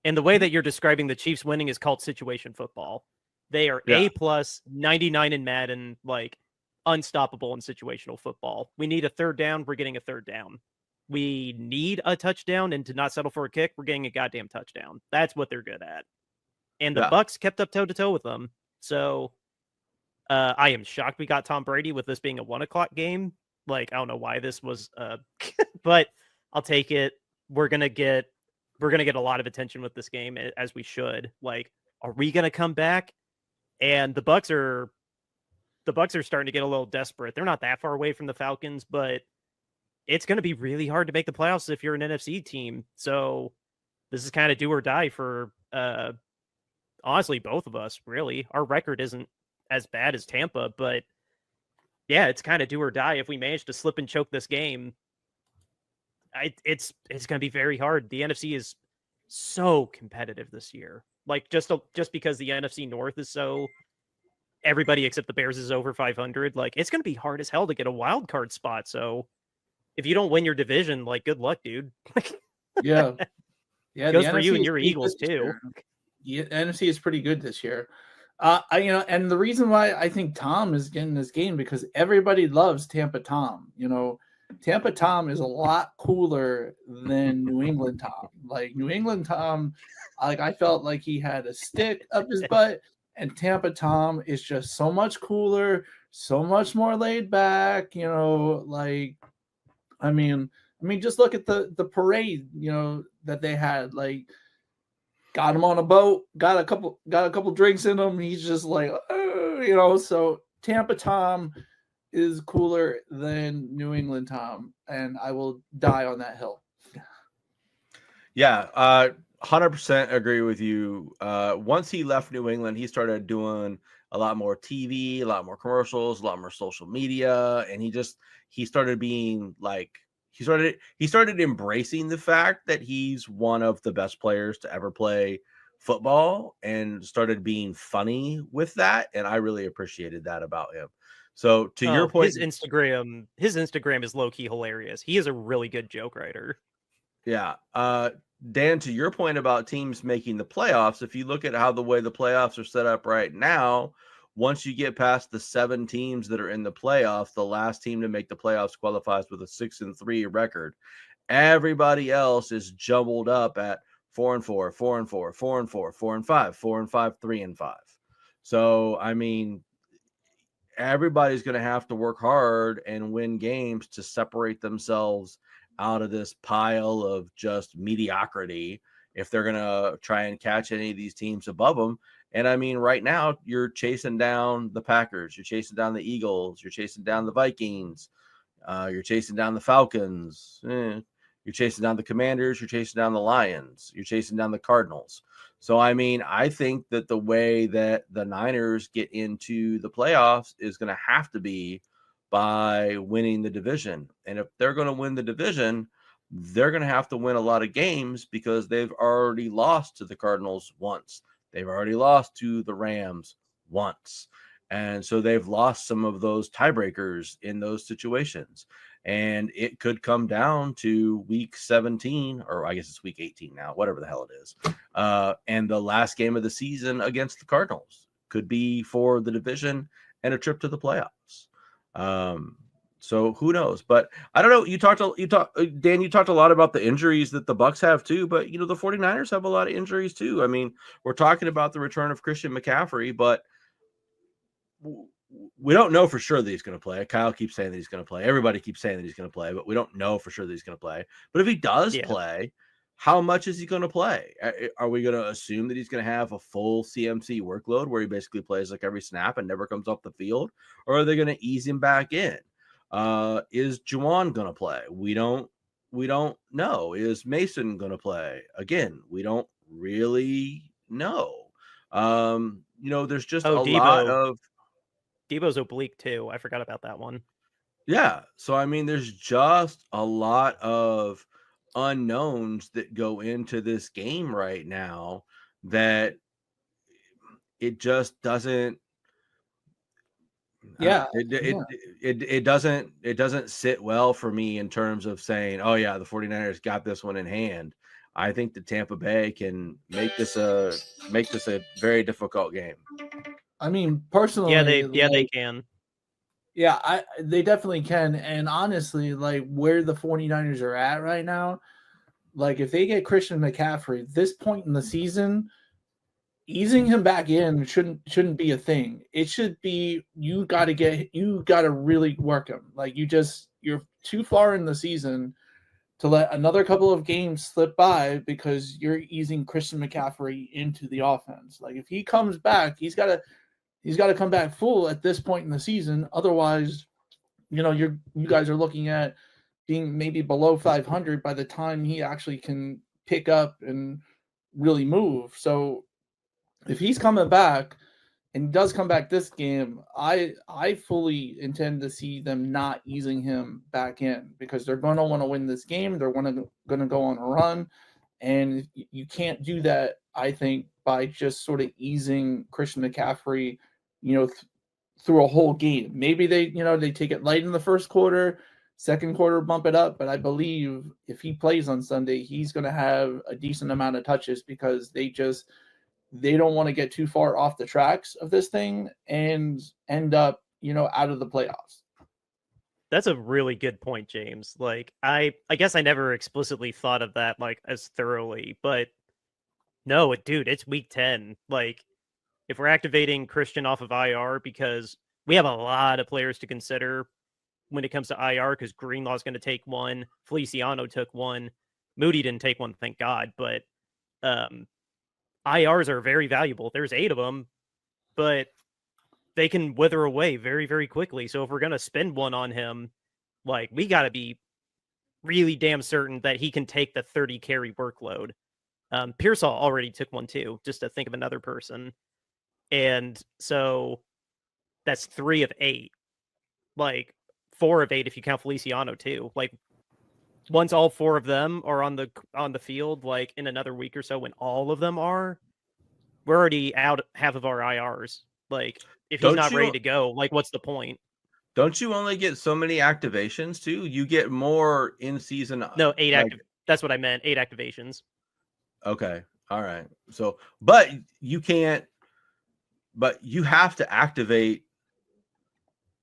And the way that you're describing the Chiefs winning is called situation football. They are A+, 99 in Madden, like unstoppable in situational football. We need a third down. We're getting a third down. We need a touchdown, and to not settle for a kick, we're getting a goddamn touchdown. That's what they're good at. And the Bucs kept up toe-to-toe with them. So I am shocked we got Tom Brady with this being a 1:00 game. Like, I don't know why this was, but I'll take it. We're gonna get a lot of attention with this game, as we should. Like, are we gonna come back? And the Bucs are starting to get a little desperate. They're not that far away from the Falcons, but it's going to be really hard to make the playoffs if you're an NFC team. So this is kind of do or die for honestly both of us, really. Our record isn't as bad as Tampa, but yeah, it's kind of do or die. If we manage to slip and choke this game, it's going to be very hard. The NFC is so competitive this year. Like just because the NFC North is so everybody except the Bears is over 500. Like, it's going to be hard as hell to get a wild card spot. So if you don't win your division, like, good luck, dude. Yeah. Yeah. Goes the for you NFC and is your pretty Eagles good this too. year. Yeah, NFC is pretty good this year. And the reason why I think Tom is getting this game because everybody loves Tampa Tom. Tampa Tom is a lot cooler than New England Tom. Like New England Tom, like I felt like he had a stick up his butt, and Tampa Tom is just so much cooler, so much more laid back. I mean, just look at the parade, that they had. Like, got him on a boat, got a couple drinks in him. He's just like, So Tampa Tom is cooler than New England Tom, and I will die on that hill. Yeah, 100% agree with you. Once he left New England, he started doing a lot more TV, a lot more commercials, a lot more social media, and he started being like he started embracing the fact that he's one of the best players to ever play football and started being funny with that, and I really appreciated that about him. So to your point, his Instagram is low key hilarious. He is a really good joke writer. Yeah. Dan, to your point about teams making the playoffs, if you look at how the way the playoffs are set up right now, once you get past the 7 teams that are in the playoffs, the last team to make the playoffs qualifies with a 6-3 record. Everybody else is jumbled up at 4-4, 4-4, 4-4, 4-5, 4-5, 3-5. So, I mean, everybody's going to have to work hard and win games to separate themselves out of this pile of just mediocrity if they're going to try and catch any of these teams above them. And I mean, right now you're chasing down the Packers, you're chasing down the Eagles, you're chasing down the Vikings, you're chasing down the Falcons, you're chasing down the Commanders, you're chasing down the Lions, you're chasing down the Cardinals. So, I mean, I think that the way that the Niners get into the playoffs is going to have to be by winning the division. And if they're going to win the division, they're going to have to win a lot of games because they've already lost to the Cardinals once. They've already lost to the Rams once. And so they've lost some of those tiebreakers in those situations. And it could come down to week 17, or I guess it's week 18 now, whatever the hell it is. And the last game of the season against the Cardinals could be for the division and a trip to the playoffs. So who knows? But I don't know. Dan, you talked a lot about the injuries that the Bucs have too, but the 49ers have a lot of injuries too. I mean, we're talking about the return of Christian McCaffrey, but we don't know for sure that he's going to play. Kyle keeps saying that he's going to play. Everybody keeps saying that he's going to play, but we don't know for sure that he's going to play. But if he does play, how much is he going to play? Are we going to assume that he's going to have a full CMC workload where he basically plays like every snap and never comes off the field? Or are they going to ease him back in? Is Juwan going to play? We don't know. Is Mason going to play? Again, we don't really know. There's just a lot of Debo's oblique too. I forgot about that one. Yeah. So, I mean, there's just a lot of unknowns that go into this game right now that it just doesn't. It doesn't sit well for me in terms of saying, oh yeah, the 49ers got this one in hand. I think that Tampa Bay can make this a very difficult game. I mean, personally, they can. Yeah, they definitely can. And honestly, like where the 49ers are at right now, like if they get Christian McCaffrey, this point in the season, easing him back in shouldn't be a thing. It should be you got to really work him. Like you're too far in the season to let another couple of games slip by because you're easing Christian McCaffrey into the offense. Like if he comes back, he's got to come back full at this point in the season. Otherwise, you guys are looking at being maybe below 500 by the time he actually can pick up and really move. So if he's coming back and he does come back this game, I fully intend to see them not easing him back in because they're going to want to win this game. They're going to go on a run. And you can't do that, I think, by just sort of easing Christian McCaffrey, through a whole game. Maybe they take it light in the first quarter, second quarter bump it up, but I believe if he plays on Sunday, he's going to have a decent amount of touches because they don't want to get too far off the tracks of this thing and end up, out of the playoffs. That's a really good point, James. Like, I guess I never explicitly thought of that like as thoroughly, but no, dude, it's week 10. Like, if we're activating Christian off of IR, because we have a lot of players to consider when it comes to IR, because Greenlaw's going to take one, Feliciano took one, Moody didn't take one, thank God, but IRs are very valuable. There's 8 of them, but they can wither away very, very quickly. So if we're going to spend one on him, like, we got to be really damn certain that he can take the 30 carry workload. Pearsall already took one too, just to think of another person. And so that's 3 of 8, like 4 of 8 if you count Feliciano too. Like, once all 4 of them are on the field, like in another week or so, when all of them are, we're already out half of our IRs. Like, if he's not ready to go, like, what's the point? Don't you only get so many activations too? You get more in season. No, 8 active. That's what I meant. 8 activations. Okay. All right. So, but you can't. But you have to activate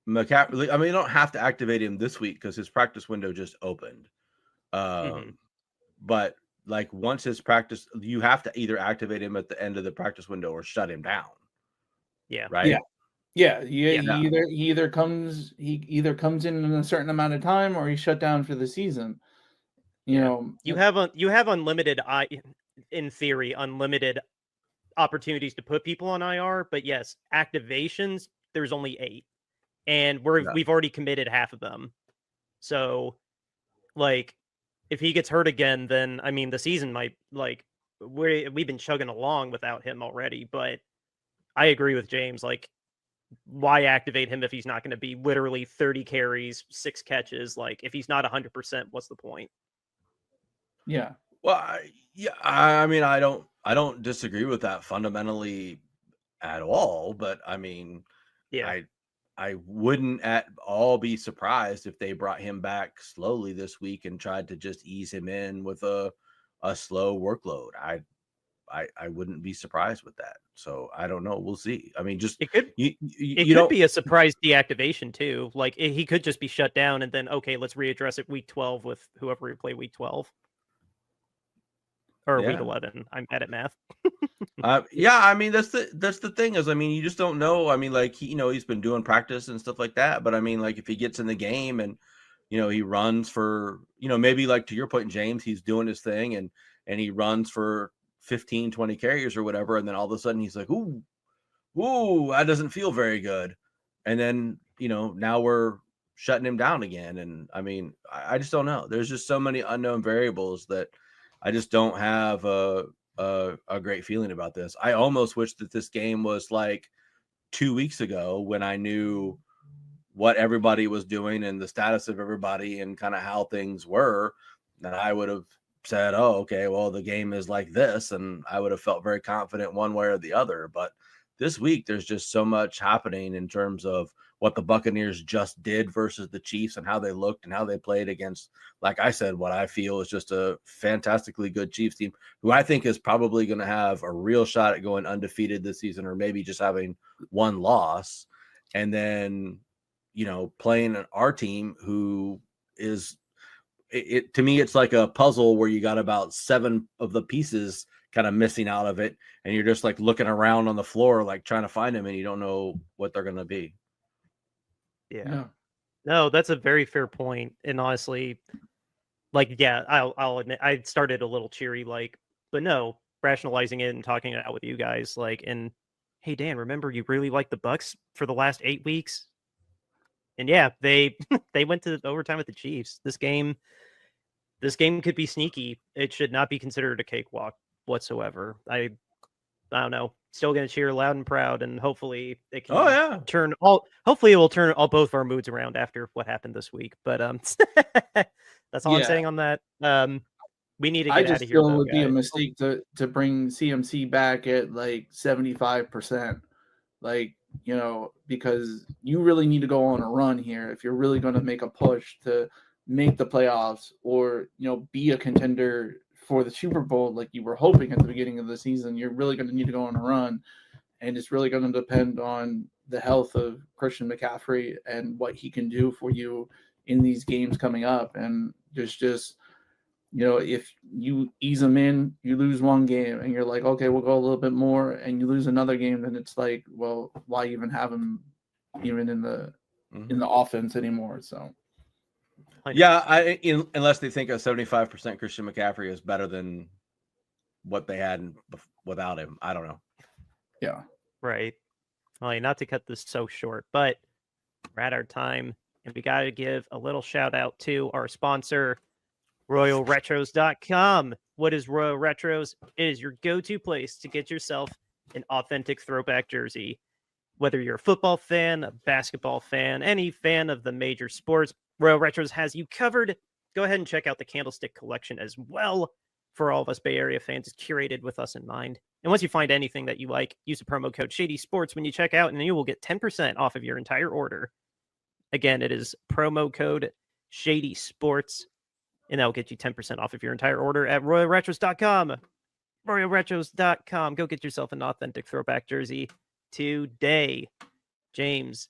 McCaffrey. I mean, you don't have to activate him this week because his practice window just opened. But like once his practice, you have to either activate him at the end of the practice window or shut him down. Yeah. Right. Yeah. He either comes in a certain amount of time or he's shut down for the season. You have unlimited, in theory, unlimited opportunities to put people on IR, but yes, activations, there's only 8. And we've already committed half of them. So, like, if he gets hurt again, then I mean the season might, like, we've been chugging along without him already, but I agree with James. Like, why activate him if he's not going to be literally 30 carries, 6 catches? Like, if he's not 100%, what's the point? Yeah. Well, I mean, I don't disagree with that fundamentally at all, but I mean, yeah, I wouldn't at all be surprised if they brought him back slowly this week and tried to just ease him in with a slow workload. I wouldn't be surprised with that. So I don't know. We'll see. I mean, just it could be a surprise deactivation too. Like, he could just be shut down and then, okay, let's readdress it week 12 with whoever we play week 12 or week 11. I'm bad at math. Yeah, I mean that's the thing is, I mean, you just don't know. I mean, like he's been doing practice and stuff like that, but I mean, like if he gets in the game and he runs for maybe like to your point, James, he's doing his thing and he runs for 15, 20 carries or whatever, and then all of a sudden he's like, ooh, that doesn't feel very good, and then now we're shutting him down again, and I mean, I just don't know. There's just so many unknown variables that I just don't have a great feeling about this. I almost wish that this game was like 2 weeks ago when I knew what everybody was doing and the status of everybody and kind of how things were. Then I would have said, oh, okay, well, the game is like this. And I would have felt very confident one way or the other. But this week, there's just so much happening in terms of what the Buccaneers just did versus the Chiefs and how they looked and how they played against, like I said, what I feel is just a fantastically good Chiefs team who I think is probably going to have a real shot at going undefeated this season or maybe just having one loss. And then, playing our team who is to me, it's like a puzzle where you got about 7 of the pieces kind of missing out of it. And you're just like looking around on the floor, like trying to find them and you don't know what they're going to be. Yeah. No, that's a very fair point. And honestly, like, yeah, I'll admit I started a little cheery, like, but no, rationalizing it and talking it out with you guys, like, and hey, Dan, remember you really liked the Bucs for the last 8 weeks? And yeah, they went to overtime with the Chiefs. This game could be sneaky. It should not be considered a cakewalk whatsoever. I don't know. Still going to cheer loud and proud, and hopefully it can Hopefully it will turn all both of our moods around after what happened this week. But that's all I'm saying on that. We need to get out of here. I just feel it would be a mistake to bring CMC back at like 75%. Like because you really need to go on a run here if you're really going to make a push to make the playoffs or, be a contender for the Super Bowl like you were hoping at the beginning of the season. You're really going to need to go on a run, and it's really going to depend on the health of Christian McCaffrey and what he can do for you in these games coming up. And there's just, if you ease them in, you lose one game and you're like, okay, we'll go a little bit more, and you lose another game, then it's like, well, why even have him even in the offense anymore? So yeah, unless they think a 75% Christian McCaffrey is better than what they had without him. I don't know. Yeah. Right. Well, not to cut this so short, but we're at our time, and we got to give a little shout out to our sponsor, RoyalRetros.com. What is Royal Retros? It is your go-to place to get yourself an authentic throwback jersey. Whether you're a football fan, a basketball fan, any fan of the major sports, Royal Retros has you covered. Go ahead and check out the Candlestick collection as well. For all of us Bay Area fans, it's curated with us in mind. And once you find anything that you like, use the promo code Shady Sports when you check out, and you will get 10% off of your entire order. Again, it is promo code Shady Sports, and that will get you 10% off of your entire order at RoyalRetros.com. RoyalRetros.com. Go get yourself an authentic throwback jersey today. James,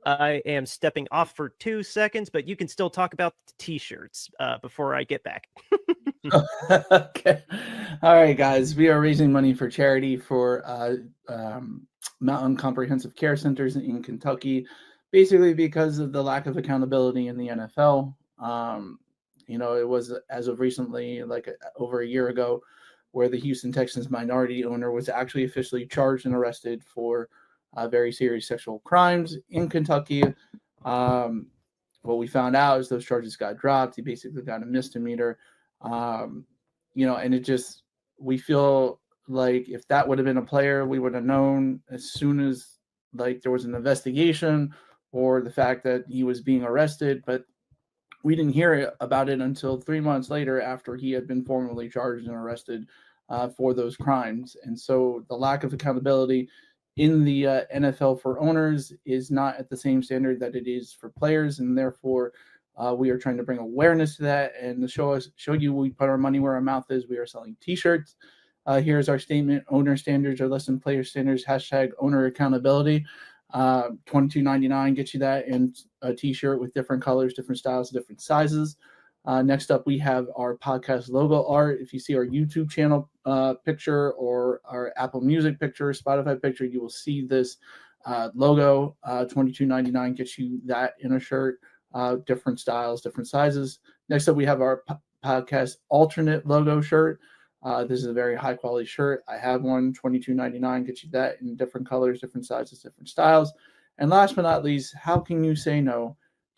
I am stepping off for 2 seconds, but you can still talk about the t-shirts before I get back. Okay. All right, guys. We are raising money for charity for Mountain Comprehensive Care Centers in Kentucky, basically because of the lack of accountability in the NFL. It was as of recently, like over a year ago, where the Houston Texans minority owner was actually officially charged and arrested for very serious sexual crimes in Kentucky. What we found out is those charges got dropped. He basically got a misdemeanor. And we feel like if that would have been a player, we would have known as soon as there was an investigation or the fact that he was being arrested, but we didn't hear about it until 3 months later after he had been formally charged and arrested for those crimes. And so the lack of accountability in the NFL for owners is not at the same standard that it is for players, and therefore we are trying to bring awareness to that and to show you we put our money where our mouth is. We are selling t-shirts. Here's our statement: owner standards are less than player standards. # owner accountability. $22.99 gets you that, and a t-shirt with different colors, different styles, different sizes. Next up, we have our podcast logo art. If you see our YouTube channel picture or our Apple Music picture, Spotify picture, you will see this logo. $22.99 gets you that in a shirt. Different styles, different sizes. Next up, we have our podcast alternate logo shirt. This is a very high quality shirt. I have one. $22.99 gets you that in different colors, different sizes, different styles. And last but not least, how can you say no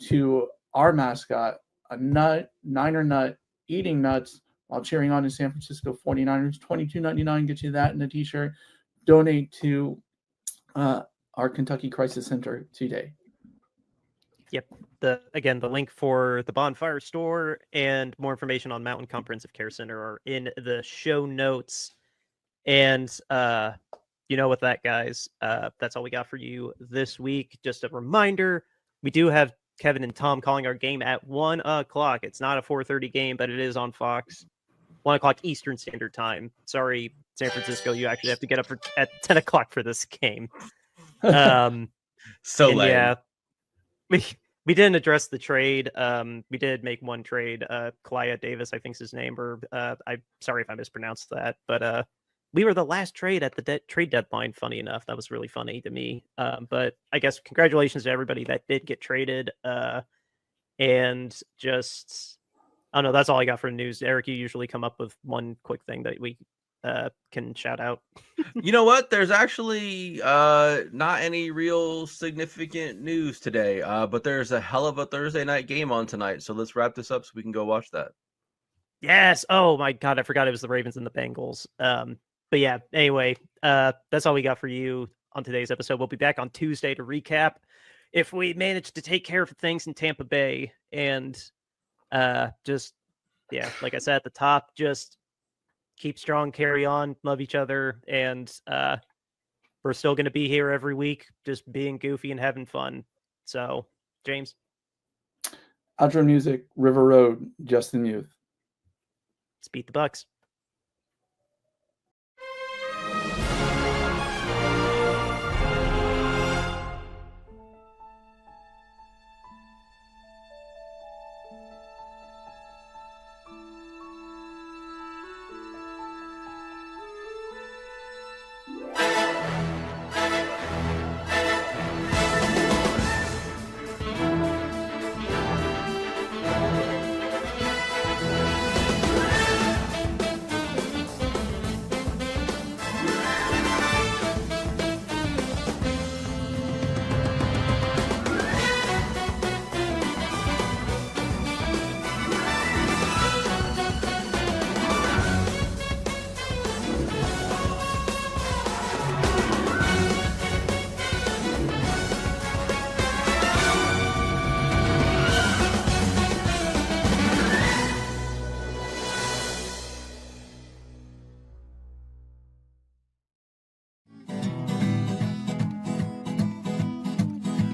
to our mascot, a Niner nut, eating nuts while cheering on the San Francisco 49ers? $22.99 gets you that in a t-shirt. Donate to our Kentucky Crisis Center today. Yep. The link for the Bonfire store and more information on Mountain Comprehensive Care Center are in the show notes. And with that, guys, that's all we got for you this week. Just a reminder, we do have Kevin and Tom calling our game at 1 o'clock. It's not a 4:30 game, but it is on Fox. 1 o'clock Eastern Standard Time. Sorry, San Francisco, you actually have to get up at 10 o'clock for this game. So lame. Yeah. We didn't address the trade. We did make one trade. Kalaya Davis, I think is his name, or I'm sorry if I mispronounced that, but we were the last trade at the trade deadline. Funny enough, that was really funny to me. But I guess congratulations to everybody that did get traded. And just, I don't know. That's all I got for news. Eric, you usually come up with one quick thing that we can shout out. You know what? There's actually not any real significant news today, but there's a hell of a Thursday night game on tonight. So let's wrap this up so we can go watch that. Yes. Oh my God, I forgot it was the Ravens and the Bengals. But yeah, anyway, that's all we got for you on today's episode. We'll be back on Tuesday to recap if we manage to take care of things in Tampa Bay. And just, yeah, like I said at the top, just keep strong, carry on, love each other, and we're still going to be here every week, just being goofy and having fun. So, James. Outro music, River Road, Justin Youth. Let's beat the Bucs.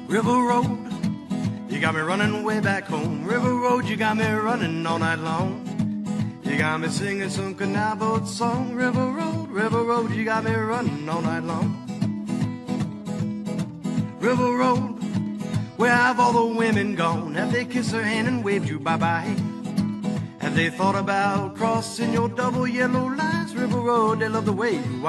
River Road, you got me running way back home. River Road, you got me running all night long. You got me singing some canal boat song. River Road, you got me running all night long. River Road, where have all the women gone? Have they kissed her hand and waved you bye-bye? Have they thought about crossing your double yellow lines? River Road, they love the way you